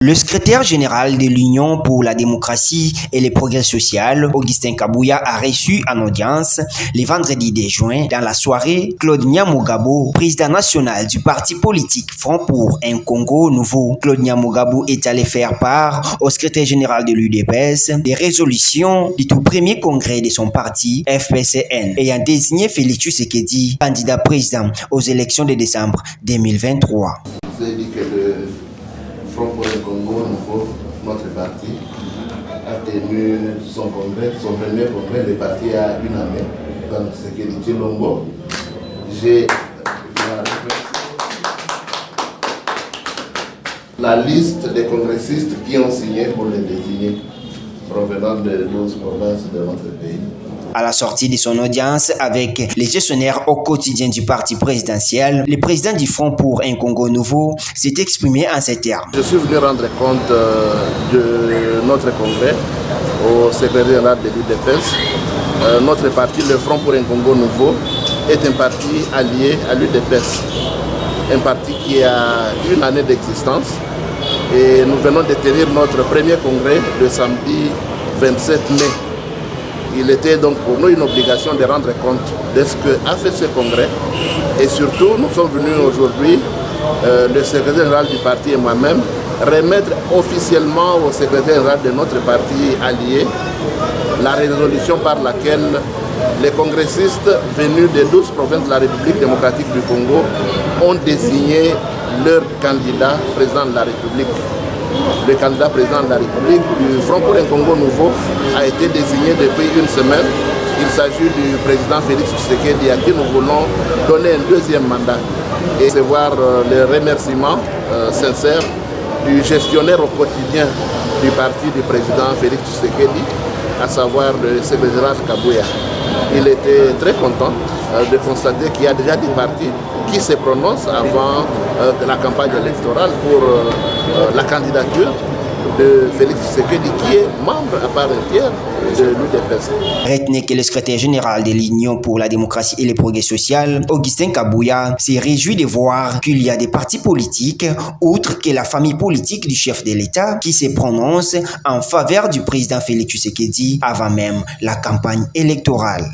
Le secrétaire général de l'Union pour la démocratie et le progrès social, Augustin Kabouya, a reçu en audience le vendredi 2 juin dans la soirée Claude Nyamugabo, président national du parti politique Front pour un Congo nouveau. Claude Nyamugabo est allé faire part au secrétaire général de l'UDPS des résolutions du tout premier congrès de son parti FPCN ayant désigné Félix Tshisekedi candidat président aux élections de décembre 2023. Vous avez dit que le Front pour un Congo nouveau, notre parti, a tenu son congrès, son premier congrès, le parti a une année, dans ce qui est Lombo. J'ai la liste des congressistes qui ont signé pour les désigner, provenant de 12 provinces de notre pays. À la sortie de son audience avec les gestionnaires au quotidien du parti présidentiel, le président du Front pour un Congo nouveau s'est exprimé en ces termes. Je suis venu rendre compte de notre congrès au secrétaire général de l'UDPS. Notre parti, le Front pour un Congo nouveau, est un parti allié à l'UDPS. Un parti qui a une année d'existence. Et nous venons de tenir notre premier congrès le samedi 27 mai. Il était donc pour nous une obligation de rendre compte de ce qu'a fait ce congrès. Et surtout, nous sommes venus aujourd'hui, le secrétaire général du parti et moi-même, remettre officiellement au secrétaire général de notre parti allié la résolution par laquelle les congressistes venus des 12 provinces de la République démocratique du Congo ont désigné leur candidat président de la République. Le candidat président de la République du Front pour un Congo nouveau a été désigné depuis une semaine. Il s'agit du président Félix Tshisekedi à qui nous voulons donner un deuxième mandat et recevoir les remerciements sincères du gestionnaire au quotidien du parti du président Félix Tshisekedi, à savoir le secrétaire Kabouya. Il était très content de constater qu'il y a déjà des partis qui se prononcent avant la campagne électorale pour la candidature de Félix Tshisekedi, qui est membre à part entière de l'UDPS. Retenez que le secrétaire général de l'Union pour la démocratie et le progrès social, Augustin Kabouya, s'est réjoui de voir qu'il y a des partis politiques, outre que la famille politique du chef de l'État, qui se prononce en faveur du président Félix Tshisekedi avant même la campagne électorale.